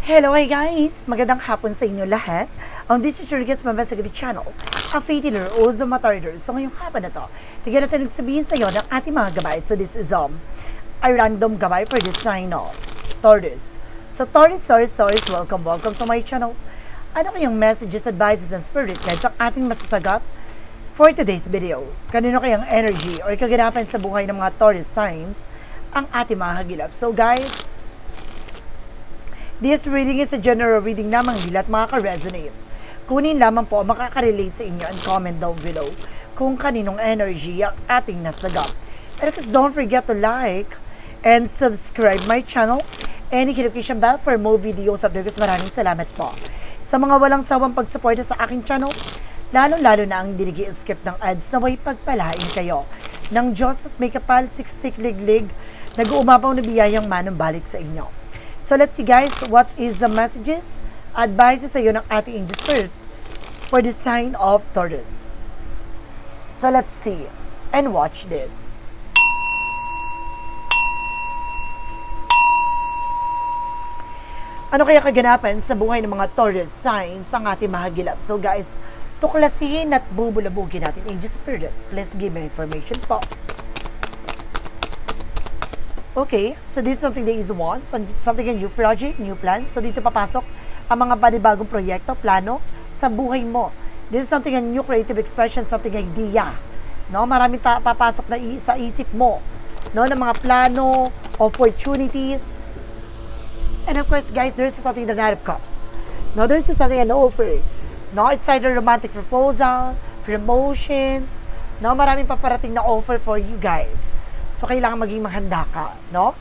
Hello, hi guys! Magandang hapon sa inyo lahat. This is your guest Mabasagati Channel, a faith healer o Zomatarder. So ngayong hapon na to, tignan natin nagsabihin sa iyo ng ating mga gabay. So this is a random gabay for this sign of Taurus. So Taurus, welcome to my channel. Ano kayang messages, advices, and spirit guides ang ating masasagap for today's video? Kanino kayang energy or kaganapan sa buhay ng mga Taurus signs ang ating mga hagilap? So guys, this reading is a general reading lamang, hindi lahat makaka-resonate. Kunin lamang po makaka-relate sa inyo and comment down below kung kaninong energy ang ating nasagap. And please don't forget to like and subscribe my channel and notification bell for more videos updates. Maraming salamat po sa mga walang sawang pagsuporta sa aking channel, lalo-lalo na ang dinigi-skip ng ads na may pagpalain kayo ng Diyos at may kapal siksik liglig nag-uumapaw na biyayang manumbalik sa inyo. So let's see guys, what is the messages, advices sa iyo ng ating angel spirit for the sign of Taurus. So let's see and watch this. Ano kaya kaganapan sa buhay ng mga Taurus signs ang ating mahagilap? So guys, tuklasin at bubulabugin natin angel spirit. Please give me information po. Okay, so this is something that is want, something a new project, new plan. So dito papasok ang mga panibagong proyekto, plano sa buhay mo. This is something a new creative expression, something idea. No, maraming papasok na sa isip mo, no, ng mga plano, opportunities. And of course, guys, there's something the Knight of Cups. No, there's something an offer. No, it's either romantic proposal, promotions. No, maraming paparating na offer for you guys. So, kailangan maging mahanda ka, no?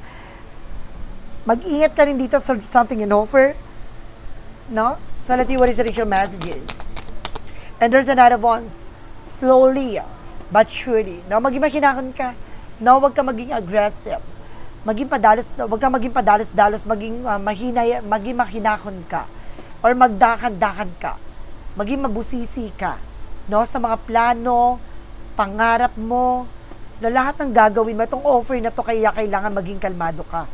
Mag-ingat ka rin dito sa something in offer, no? So, let's see what is the initial messages. And there's a Knight of Wands. Slowly, but surely. No? Maging mahinahon ka. No? Huwag ka maging aggressive. Maging padalos, huwag ka maging padalos-dalos, maging mahinahon ka. Or magdakan-dakan ka. Maging mabusisi ka. No? Sa mga plano, pangarap mo, na lahat ng gagawin mo, itong offer na to, kaya kailangan maging kalmado ka.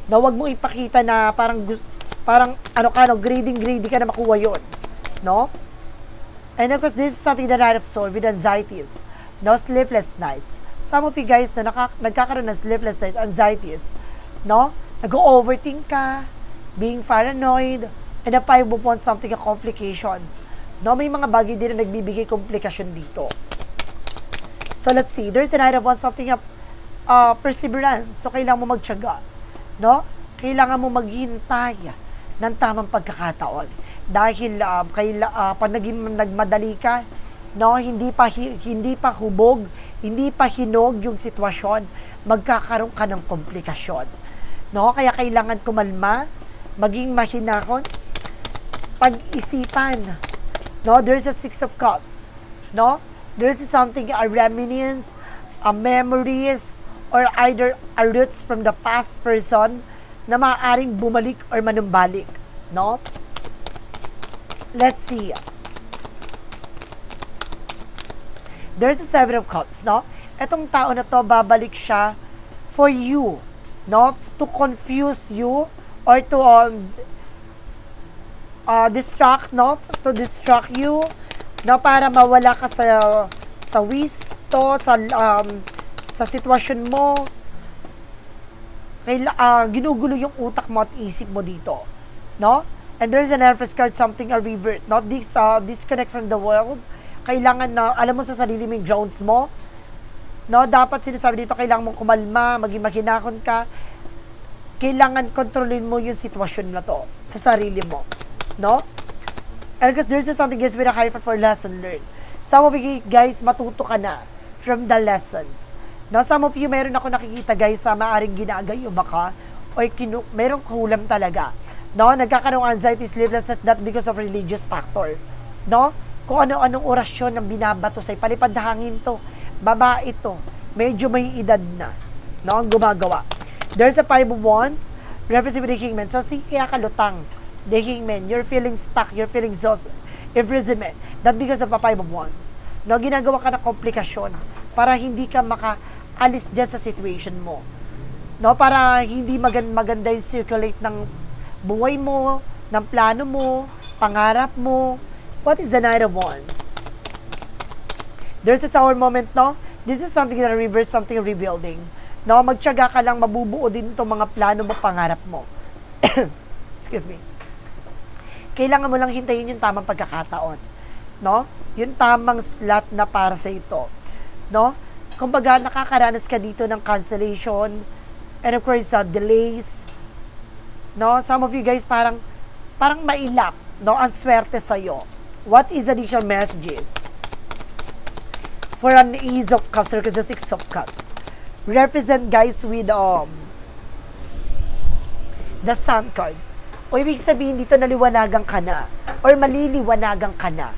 Na huwag mo ipakita na parang greedy ka na makuha yun. No? And of course, this is something the Knight of Swords with anxieties. No? Sleepless nights. Some of you guys na nagkakaroon ng sleepless nights, anxieties. No? Nag-overthink ka, being paranoid, and the Five of Wands, something of complications. No? May mga bagay din na nagbibigay komplikasyon dito. So let's see, there's a Knight of Wands, something of perseverance. So kailangan mo magtiyaga, no? Kailangan mo maghintay ng tamang pagkakataon. Dahil pag nagmadali ka, no, hindi pa hubog, hindi pa hinog yung sitwasyon, magkakaroon ka ng komplikasyon. No? Kaya kailangan kumalma, maging mahinahon, pag-isipan. No? There's a Six of Cups, no? There's something, a reminiscence, a memories, or either a roots from the past person na maaaring bumalik or manumbalik, no? Let's see. There's a Seven of Cups, no? Etong tao na to, babalik siya for you, no? To confuse you or to distract, no? To distract you, no, para mawala ka sa wisto, sa sitwasyon mo. Ginugulo yung utak mo at isip mo dito, no? And there's an Empress card, something a revert, not disconnect from the world. Kailangan na alam mo sa sarili mo yung grounds mo, no? Dapat sinasabi dito, kailangan mong kumalma, maging mahinahon ka. Kailangan kontrolin mo yung sitwasyon na to sa sarili mo, no? And because there's something guys with a high for lesson learned. Some of you guys, matuto ka na from the lessons. No, some of you, meron ako nakikita guys sa maaring ginagayuma ka or merong kulam talaga. No, nagkakaroon ng anxiety, sleepless, not because of religious factor. No, kung ano-anong orasyon ng binabato sa'yo, palipad hangin to, babae to, medyo may edad na. No, ang gumagawa. There's a Five of Wands, representing the Hangman. So, kaya ka lutang. The Hangman, you're feeling stuck, you're feeling exhausted, imprisonment, that because of a Five of Wands. No, ginagawa ka na komplikasyon para hindi ka makaalis dyan sa situation mo. No, para hindi maganda yung circulate ng buhay mo, ng plano mo, pangarap mo. What is the Knight of Wands? There's a tower moment, no? This is something that reverse, something rebuilding. No, magtiyaga ka lang, mabubuo din itong mga plano mo, pangarap mo. Excuse me. Kailangan mo lang hintayin yung tamang pagkakataon. No? Yung tamang slot na para sa ito. No? Kumbaga, nakakaranas ka dito ng cancellation and of course, delays. No? Some of you guys parang mailap. No? Ang swerte sa'yo. What is additional messages? For an Ace of Cups, because the Six of Cups. Represent guys with the Sun card. O ibig sabihin dito naliwanagan ka na or maliliwanagan ka na.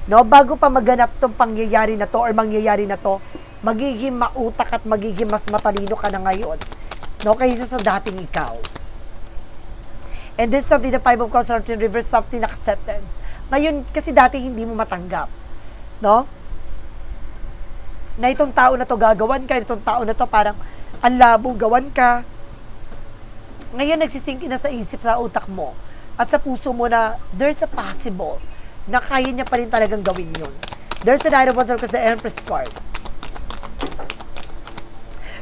No, bago pa maganap tong pangyayari na to or mangyayari na to, magiging mautak at magiging mas matalino ka na ngayon. No, kaysa sa dating ikaw. And this is something the Five of Cups in reverse, something acceptance. Ngayon, kasi dati hindi mo matanggap. No? Na itong tao na to gagawan ka, itong tao na to parang ang labo gawan ka. Ngayon nagsisink na sa isip, sa utak mo at sa puso mo na there's a possible na kaya niya pa rin talagang gawin yun. There's a Knight of Wands because the Empress card.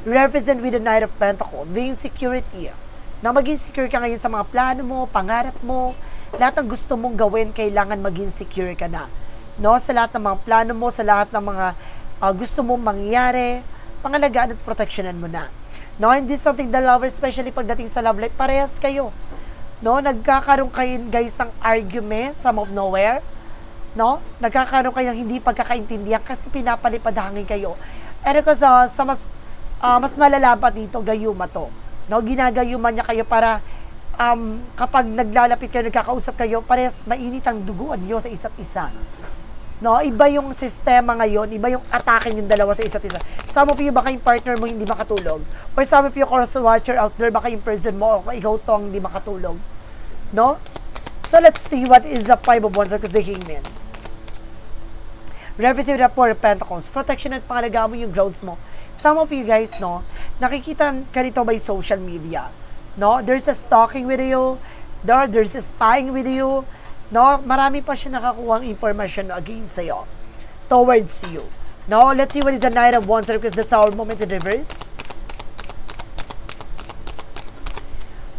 Represent with the Knight of Pentacles, being security. Na maging secure ka ngayon sa mga plano mo, pangarap mo, lahat ng gusto mong gawin, kailangan maging secure ka na. No? Sa lahat ng mga plano mo, sa lahat ng mga gusto mong mangyari, pangalagaan at protectionan mo na. No, and this is something the lover, especially pagdating sa love life, parehas kayo. No, nagkakaroon kayo guys ng argument, some of nowhere. No, nagkakaroon kayo ng hindi pagkakaintindihan kasi pinapalipad-hangin kayo. And because sa mas malala pa dito, gayuma to. No, ginagayuman niya kayo para kapag naglalapit kayo, nagkakausap kayo, parehas mainit ang duguan niyo sa isa't isa. No, iba yung sistema ngayon, iba yung atake yung dalawa sa isa't isa. Some of you, baka yung partner mo hindi makatulog. Or some of you, cross watcher out there, baka yung person mo, o ikaw to ang hindi makatulog. No? So, let's see what is the Five of Wands because the Hangman. Represent the Four of Pentacles. Protection at pangalagaan mo yung grounds mo. Some of you guys, no, nakikita ka nito by social media. No? There's a stalking with you. There's a spying with you. No, marami pa siya nakakuha ng information against sa'yo, towards you. No, let's see what is the Knight of Wands because that's our moment in reverse.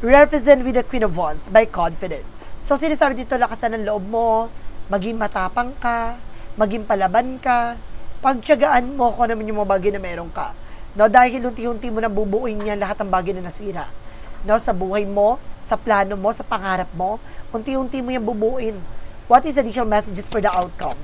Represent with the Queen of Wands by confident. So, sinasabi dito, lakasan ng loob mo, maging matapang ka, maging palaban ka, pagtiyagaan mo kung naman yung mga bagay na meron ka. No, dahil unti-unti mo na bubuuin niya lahat ng bagay na nasira. No, sa buhay mo, sa plano mo, sa pangarap mo, unti-unti mo yung bubuin. What is additional messages for the outcome?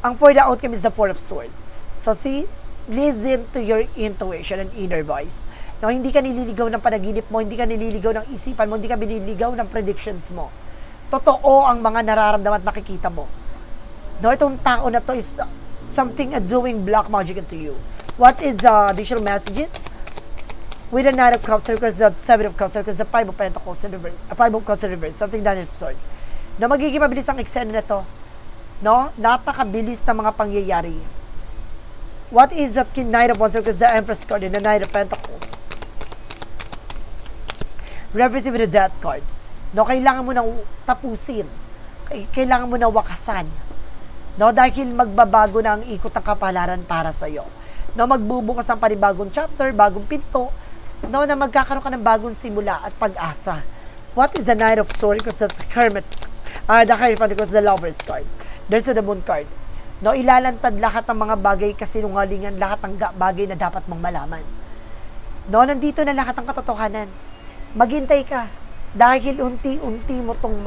Ang for the outcome is the Four of Swords. So see, listen to your intuition and inner voice. No, hindi ka nililigaw ng panaginip mo, hindi ka nililigaw ng isipan mo, hindi ka nililigaw ng predictions mo. Totoo ang mga nararamdaman at nakikita mo. No, itong tao na to is something doing black magic into you. What is additional messages? With the Knight of Cups, because the Seven of Cups, because the Five of Pentacles, Five of Cups in reverse, something that is sword. Na magiging mabilis ang eksena na to. No? Napakabilis na mga pangyayari. What is the Knight of Wands, because the Empress card and the Knight of Pentacles? Reversing with the Death card. No? Kailangan mo nang tapusin. Kailangan mo na wakasan. No? Dahil magbabago na ang ikot ng kapalaran para sa'yo. No? Magbubukas ng panibagong chapter, bagong pinto, no, na magkakaroon ka ng bagong simula at pag-asa. What is the Knight of Swords? Because that's the Hermit. The Hierophant because the Lover's card. There's the Moon card. No, ilalantad lahat ng mga bagay kasinungalingan, lahat ng bagay na dapat mong malaman. No, nandito na lahat ng katotohanan. Maghintay ka. Dahil unti-unti mo itong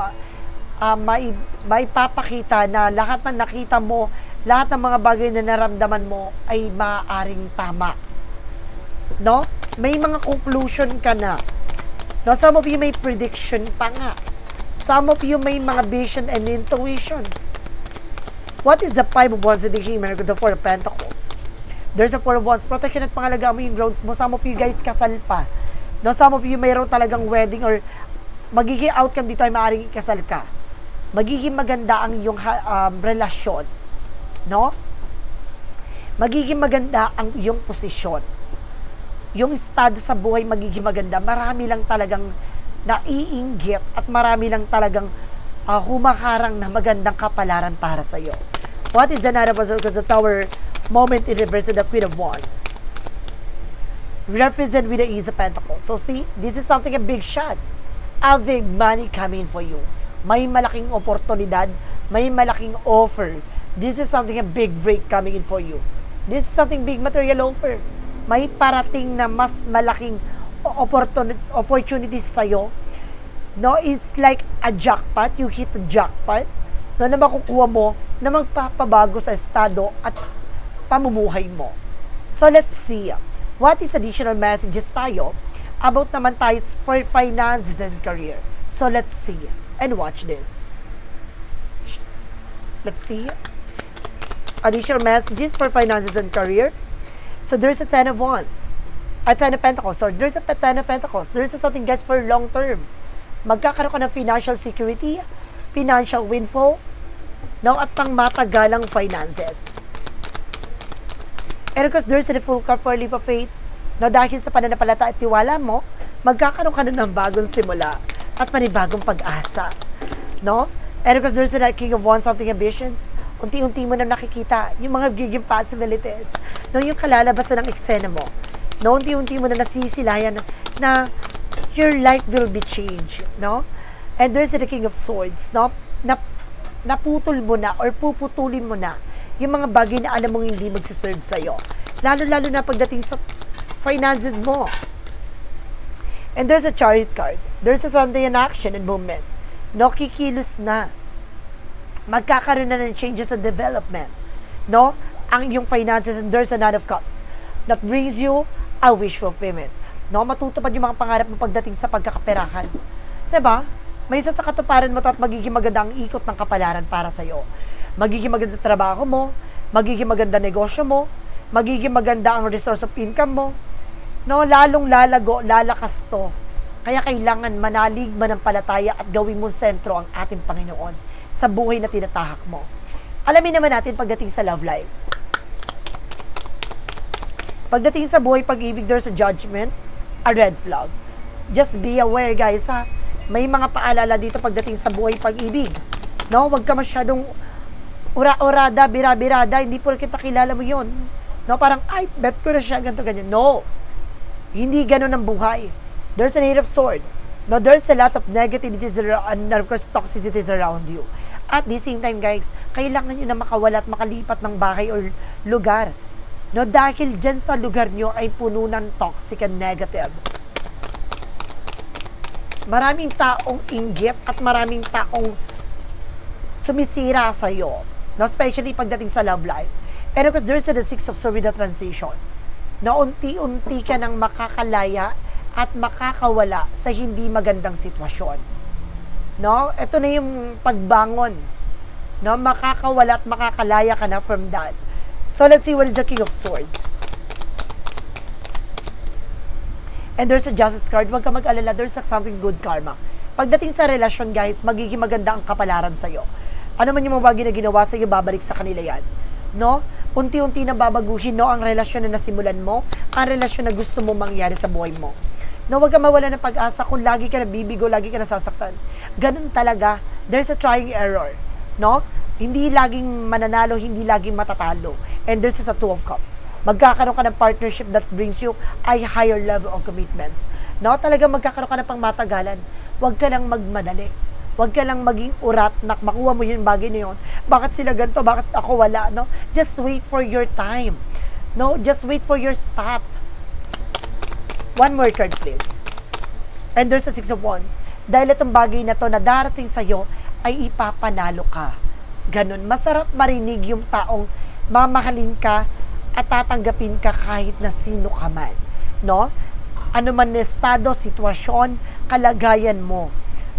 maipapakita na lahat ng nakita mo, lahat ng mga bagay na naramdaman mo ay maaaring tama. No? May mga conclusion ka na. No, some of you may prediction pa nga. Some of you may mga vision and intuitions. What is the Five of Wands in the Hangman with the Four of Pentacles? There's a Four of Wands. Protection at pangalagaan mo yung grounds mo. Some of you guys kasal pa. No, some of you mayroon talagang wedding or magiging outcome dito ay maaaring ikasal ka. Magiging maganda ang iyong relasyon. No? Magiging maganda ang iyong posisyon. Yung estado sa buhay magiging maganda. Marami lang talagang naiinggit at marami lang talagang humaharang na magandang kapalaran para sa iyo. What is the Knight of the Tower moment in reverse of the Queen of Wands? Represent with the Ace of Pentacles. So see, this is something a big shot. A big money coming for you. May malaking oportunidad, may malaking offer. This is something a big break coming in for you. This is something big material offer. May parating na mas malaking opportunities sa'yo. No, it's like a jackpot. You hit a jackpot. No, na makukuha mo na magpapabago sa estado at pamumuhay mo. So let's see. What is additional messages tayo about naman tayo for finances and career? So let's see and watch this. Let's see. Additional messages for finances and career. So there's a Ten of Wands. A Ten of Pentacles. So there's a Ten of Pentacles. There's something guys for long term. Magkakaroon ka ng financial security, financial windfall, no, at pang matagalang finances. And of course, there's a full card for leap of faith. No, dahil sa pananampalata at tiwala mo, magkakaroon ka na ng bagong simula at panibagong pag-asa. No? And of course, there's a King of Wands, something ambitions. Unti-unti mo na nakikita yung mga giging possibilities. No, yung kalalabasan ng eksena mo. No, unti-unti mo na nasisilayan na your life will be changed. No? And there's the King of Swords. No? Naputol mo na or puputulin mo na yung mga bagay na alam mong hindi magsiserve sa'yo. Lalo-lalo na pagdating sa finances mo. And there's a Chariot card. There's a something in action and movement. No, kikilos na. Magkakaroon na ng changes and development. No? Ang iyong finances, and there's a Knight of Cups that brings you a wish fulfillment. No? Matutupad yung mga pangarap mo pagdating sa pagkakaperahan. Diba? May isa sa katuparan mo to at magiging maganda ang ikot ng kapalaran para sa'yo. Magiging maganda trabaho mo, magiging maganda negosyo mo, magiging maganda ang resource of income mo. No, lalong lalago, lalakas to. Kaya kailangan manalig, manampalataya at gawin mong sentro ang ating Panginoon sa buhay na tinatahak mo. Alamin naman natin pagdating sa love life. Pagdating sa buhay pag-ibig, there's a judgment, a red flag. Just be aware guys ha. May mga paalala dito pagdating sa buhay pag-ibig. No, wag ka masyadong ura-urada, bira-birada, hindi po kita kilala mo yun. No, parang, ay, bet ko na siya, ganito, ganyan. No, hindi ganun ang buhay. There's a Eight of Swords. No, there's a lot of negativities and of course, toxicities around you. At the same time, guys, kailangan nyo na makawala at makalipat ng bahay or lugar. No, dahil dyan sa lugar nyo ay puno ng toxic and negative. Maraming taong inggit at maraming taong sumisira sa'yo. No, especially pagdating sa love life. And of course, there's the Six of Swords with the transition. Na unti-unti ka nang makakalaya at makakawala sa hindi magandang sitwasyon. No? Ito na yung pagbangon. No? Makakawala at makakalaya ka na from that. So, let's see what is the King of Swords. And there's a Justice card. Huwag ka mag-alala. There's something good karma. Pagdating sa relasyon, guys, magiging maganda ang kapalaran sa'yo. Ano man yung mga bagay na ginawa sa'yo, babalik sa kanila yan. No? Unti-unti na babaguhin, no, ang relasyon na nasimulan mo, ang relasyon na gusto mo mangyari sa buhay mo. No, wag ka mawala ng pag-asa kung lagi ka nabibigo, lagi ka nasasaktan. Ganun talaga. There's a trying error. No? Hindi laging mananalo, hindi laging matatalo. And there's a Two of Cups. Magkakaroon ka ng partnership that brings you a higher level of commitments. No? Talagang magkakaroon ka ng pangmatagalan. Wag ka lang magmadali. Huwag ka lang maging urat na makuha mo yung bagay na yun. Bakit sila ganito? Bakit ako wala? No? Just wait for your time. No? Just wait for your spot. One more card, please. And there's a Six of Wands. Dahil itong bagay na to na darating sa'yo, ay ipapanalo ka. Ganun. Masarap marinig yung taong mamahalin ka at tatanggapin ka kahit na sino ka man. No? Ano man estado, sitwasyon, kalagayan mo.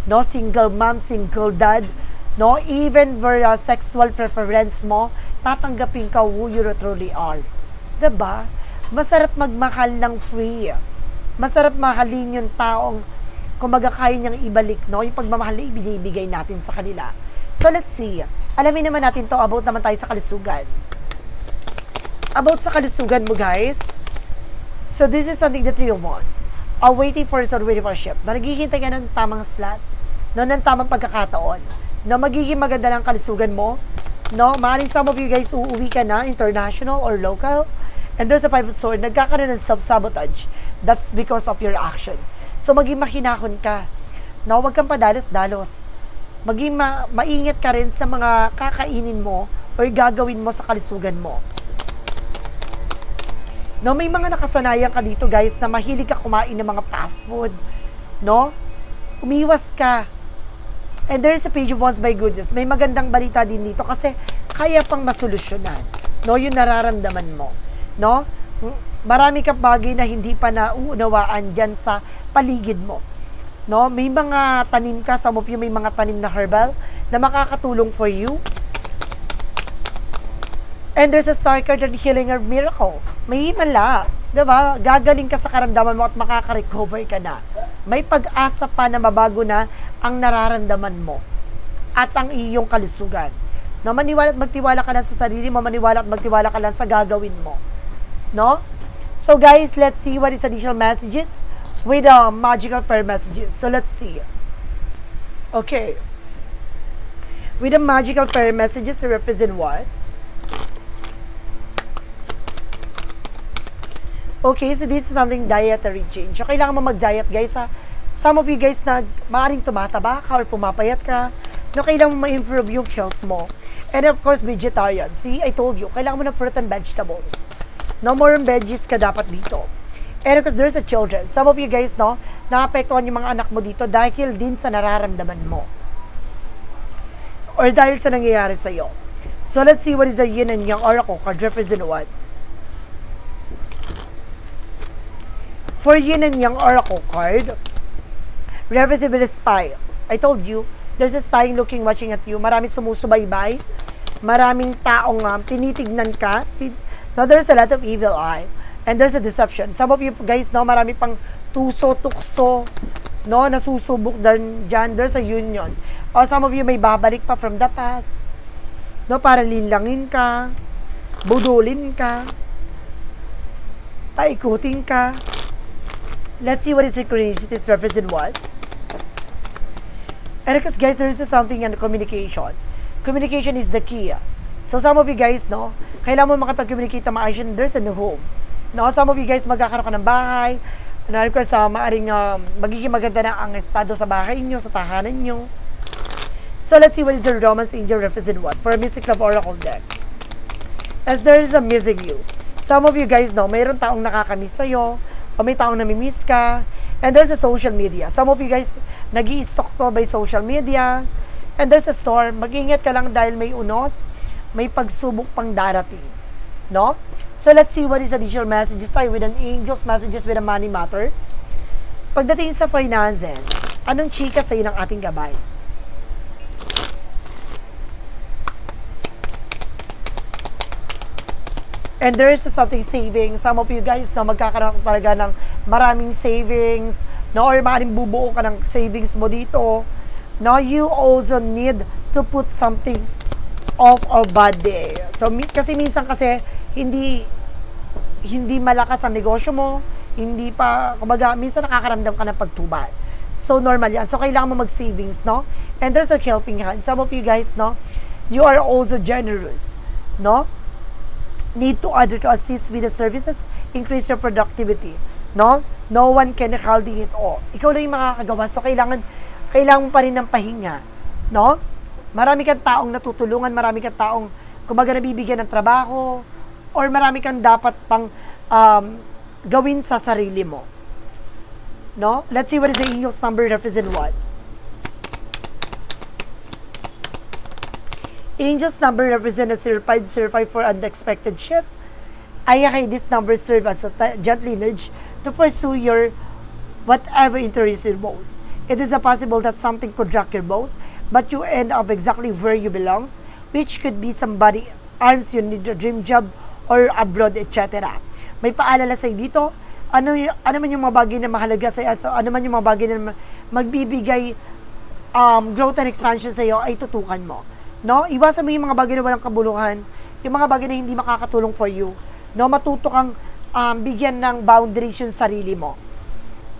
No, single mom, single dad, no, even for sexual preference mo, tatanggapin ka who you truly are. Diba? Masarap magmahal ng free. Masarap mahalin yung taong kumbaga kaya niyang ibalik, no, yung pagmamahal na ibinibigay natin sa kanila. So, let's see. Alamin naman natin to about naman tayo sa kalusugan. About sa kalusugan mo, guys. So, this is something the Three of Wands. waiting for a ship, na naghihintay ka ng tamang slot, no, ng tamang pagkakataon, na magiging maganda ng kalusugan mo, no? Maaaring some of you guys uuwi ka na, international or local, and there's a Five of Swords, nagkakaroon ng self-sabotage. That's because of your action. So, maging mahinahon ka. No, huwag kang padalos-dalos. Maging maingat ka rin sa mga kakainin mo or gagawin mo sa kalusugan mo. No, may mga nakasanayan ka dito, guys, na mahilig ka kumain ng mga fast food. No? Umiwas ka. And there is a Page of Wands, by goodness. May magandang balita din dito kasi kaya pang masolusyonan, no, yung nararamdaman mo, no? Marami kang bagay na hindi pa nauunawaan dyan sa paligid mo, no? May mga tanim ka, some of you may mga tanim na herbal na makakatulong for you. And there's a star card and healing or miracle. May himala, diba? Gagaling ka sa karamdaman mo at makaka-recover ka na. May pag-asa pa na mabago na ang nararamdaman mo at ang iyong kalusugan. No, maniwala at magtiwala ka lang sa sarili mo, maniwala at magtiwala ka lang sa gagawin mo. No? So guys, let's see what is additional messages with magical fire messages. So let's see. Okay. With the magical fire messages, represent what? Okay, so this is something dietary change. So, kailangan mo mag-diet, guys, ha? Some of you guys na maaaring tumataba ka or pumapayat ka, no, kailangan mo ma-improve yung health mo. And of course, vegetarian. See, I told you, kailangan mo ng fruit and vegetables. No more veggies ka dapat dito. And of course, there's a children. Some of you guys, no, naapektuhan yung mga anak mo dito dahil din sa nararamdaman mo. Or dahil sa nangyayari sa'yo. So, let's see what is the yin and yang oracle card represent what? For yin and yang oracle card, represent with a spy. I told you, there's a spy looking, watching at you. Maraming sumusubaybay. Maraming taong tinitignan ka. Now, there's a lot of evil eye. And there's a deception. Some of you guys, no, marami pang tuso, tukso, no, nasusubok dyan. There's a union. Or some of you may babalik pa from the past. No, para linlangin ka, budulin ka, paikutin ka. Let's see what is synchronicities represent what? And because guys, there is something in communication. Communication is the key. So some of you guys, no, kailangan mo makapag-communicate na maayos, there's a new home. No, some of you guys magkakaroon ka ng bahay. Na-request sa maaring magiging maganda na ang estado sa bahay niyo, sa tahanan niyo. So let's see what is the romance angel represent what? For a Mystic Love Oracle deck. As there is a missing you. Some of you guys, no, mayroon taong nakakamiss sa'yo, o may taong namimiss ka, and there's a social media. Some of you guys, nag-i-stalk to by social media, and there's a storm. Mag-ingat ka lang dahil may unos, may pagsubok pang darating. No? So, let's see what is additional messages tayo with an angel's messages with a money matter. Pagdating sa finances, anong chika sa'yo ng ating gabay? And there is something saving. Some of you guys na magkakaroon talaga ng maraming savings, no, or maaaring bubuo ka ng savings mo dito. No, you also need to put something off or bad day. So, kasi minsan kasi hindi malakas ang negosyo mo, hindi pa, kumbaga, minsan nakakaramdam ka ng pagtubal. So, normal yan. So, kailangan mo mag-savings, no? And there's a helping hand. Some of you guys, no, you are also generous, no? Need to other to assist with the services, increase your productivity. No? No one can holding it all. Ikaw lang yung makakagawa. So, kailangan mo pa rin ng pahinga. No? Marami kang taong natutulungan, marami kang taong, kumbaga, nabibigyan ng trabaho, or marami kang dapat pang gawin sa sarili mo. No? Let's see what is the angel's number represent what? Angel's number represents 0505 for unexpected shift. Ay, this number serve as a gentle nudge to pursue your whatever interests you most. It is a possible that something could rock your boat, but you end up exactly where you belong, which could be somebody arms you need a dream job or abroad, etc. May paalala sa'yo dito. Ano man yung mga bagay na mahalaga sa'yo, ano man yung mga bagay na magbibigay growth and expansion sa'yo, ay tutukan mo. No? Iwasan mo yung mga bagay na walang kabuluhan, yung mga bagay na hindi makakatulong for you. No? Matuto kang bigyan ng boundaries yung sarili mo.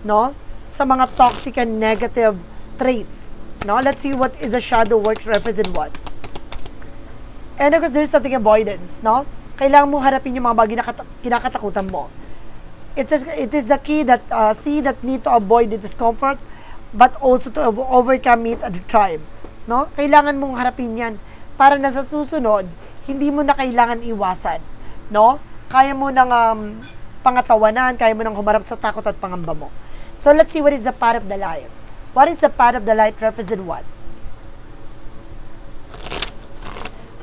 no? Sa mga toxic and negative traits, no? Let's see what is the shadow work represent what. And of course, there's something avoidance, no? Kailangan mo harapin yung mga bagay na kinakatakutan mo. It is the key that that need to avoid the discomfort, but also to overcome it and thrive, no? Kailangan mong harapin yan para na sa susunod, hindi mo na kailangan iwasan, no? Kaya mo nang pangatawanan, kaya mo nang humarap sa takot at pangamba mo. So let's see what is the path of the light. What is the path of the light represent what?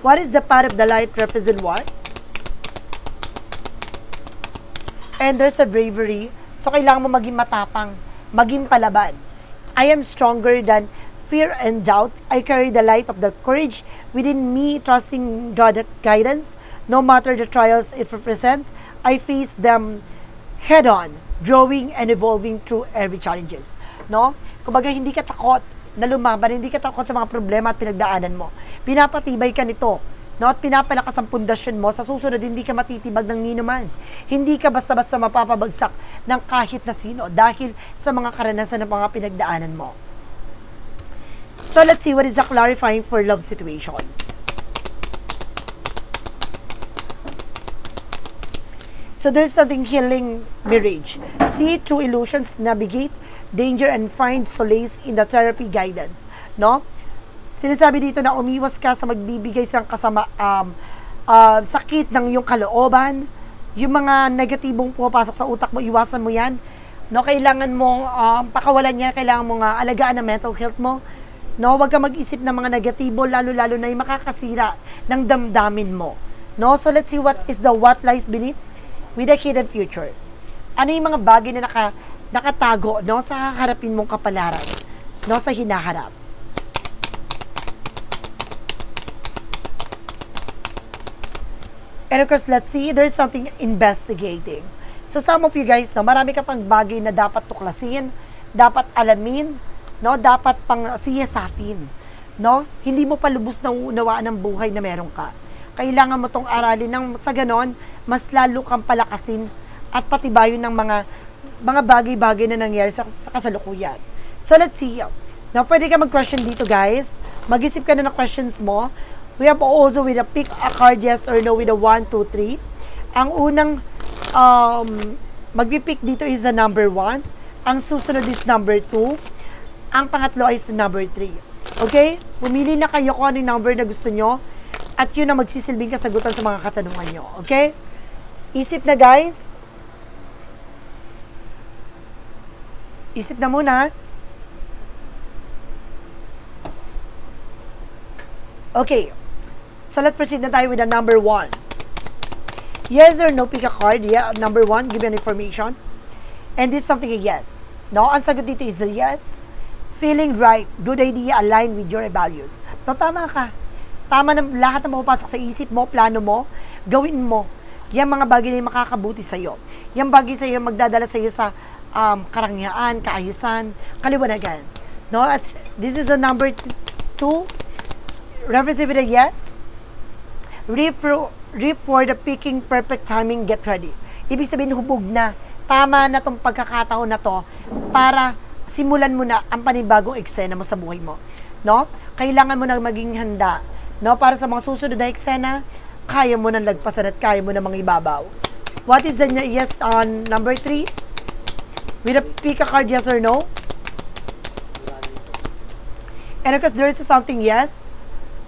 What is the path of the light represent what? And there's a bravery. So kailangan mo maging matapang, maging palaban. I am stronger than fear and doubt. I carry the light of the courage within me, trusting God's guidance. No matter the trials it represents, I face them head on, growing and evolving through every challenges. No? Kumbaga, hindi ka takot na lumaban, hindi ka takot sa mga problema at pinagdaanan mo. Pinapatibay ka nito, no? At pinapalakas ang pundasyon mo. Sa susunod, hindi ka matitibag ng ninuman. Hindi ka basta-basta mapapabagsak ng kahit na sino dahil sa mga karanasan ng mga pinagdaanan mo. So, let's see what is the clarifying for love situation. So there's something healing marriage. See through illusions, navigate danger, and find solace in the therapy guidance. No? Sinasabi dito na umiwas ka sa magbibigay sa sakit ng iyong kalooban. Yung mga negatibong pumapasok sa utak mo, iwasan mo yan. No? Kailangan mong pakawalan yan, kailangan mong alagaan ang mental health mo. No? Huwag ka mag-isip ng mga negatibo, lalo-lalo na yung makakasira ng damdamin mo. No? So let's see what is the what lies beneath with a hidden future. Ano yung mga bagay na nakatago, no, sa harapin mong kapalaran, no, sa hinaharap. And of course, let's see, there's something investigating. So some of you guys, no, marami ka pang bagay na dapat tuklasin, dapat alamin, no, dapat pang siyasatin, no? Hindi mo pa lubos na unawaan ng buhay na meron ka. Kailangan mo tong aralin ng sa ganon, mas lalo kang palakasin at patibayon ng mga bagay-bagay na nangyari sa kasalukuyan. So let's see. Now, pwede ka mag-question dito, guys. Mag-isip ka na ng questions mo. We have also with a pick a card, yes or no, with a 1, 2, 3. Ang unang magpipick dito is the number 1. Ang susunod is number 2. Ang pangatlo is number 3. Okay? Pumili na kayo kung anong number na gusto nyo. At yun ang magsisilbing kasagutan sa mga katanungan nyo. Okay? Isip na, guys. Isip na muna. Okay. So, let's proceed na tayo with the number 1. Yes or no, pick a card. Yeah, number 1, give an information. And this is something a yes. No, ang sagot dito is a yes. Feeling right. Good idea. Align with your values. No, tama ka. Tama na lahat na mapapasok sa isip mo, plano mo, gawin mo. Yan mga bagay na makakabuti sa'yo. Yan bagay sa'yo magdadala sa'yo sa karangyaan, kaayusan, kaliwanagan. No? At this is a number 2. Reference with a yes. Reap for the picking perfect timing, get ready. Ibig sabihin, hubog na. Tama na tong pagkakataon na to para simulan mo na ang panibagong eksena mo sa buhay mo. No? Kailangan mo na maging handa. No, para sa mga susunod na eksena, kaya mo nang lagpasan at kaya mo na mga ibabaw. What is the yes on number 3? With a pick a card, yes or no? And of course, there is something yes.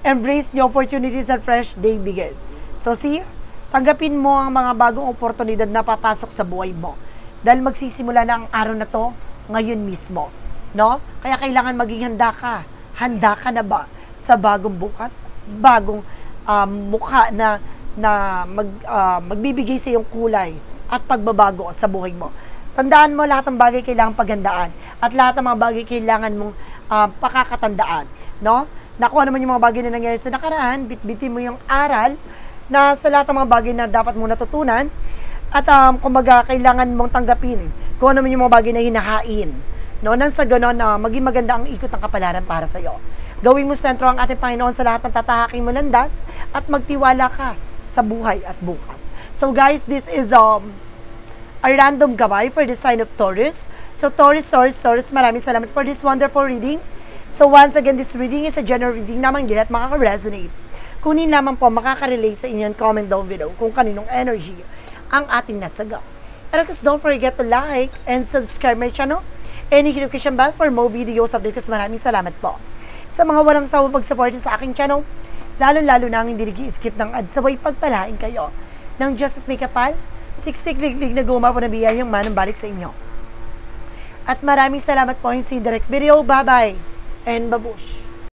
Embrace new opportunities and fresh day begin. So see, tanggapin mo ang mga bagong oportunidad na papasok sa buhay mo. Dahil magsisimula na ang araw na to ngayon mismo. No? Kaya kailangan maging handa ka. Handa ka na ba sa bagong bukas? Bagong mukha na magbibigay sa iyong kulay at pagbabago sa buhay mo. Tandaan mo, lahat ng bagay kailangan paghandaan at lahat ng mga bagay kailangan mong pakakatandaan, no? Nakuha naman yung mga bagay na nangyari sa nakaraan, bitbitin mo yung aral na sa lahat ng mga bagay na dapat mong natutunan at kumbaga kailangan mong tanggapin kung ano man yung mga bagay na hinahain, no? Nang sa ganon maging maganda ang ikot ng kapalaran para sa iyo. Gawin mo sentro ang ating Panginoon sa lahat ng tatahaking mo landas at magtiwala ka sa buhay at bukas. So guys, this is a random gabay for the sign of Taurus. So, Taurus, maraming salamat for this wonderful reading. So, once again, this reading is a general reading naman din at makaka-resonate. Kunin lamang po makaka-relate sa inyo and comment down below kung kaninong energy ang ating nasagot. And of course, don't forget to like and subscribe my channel and hit notification bell for more videos update. Maraming salamat po sa mga walang sawang pag-support sa aking channel, lalo-lalo na ang hindi nag-i-skip ng ads, sabay pagpalain kayo ng Diyos at may kapal, siksik liglig na gumawa po na biyayang manang balik sa inyo. At maraming salamat po yung si Direct Video. Bye-bye and babush!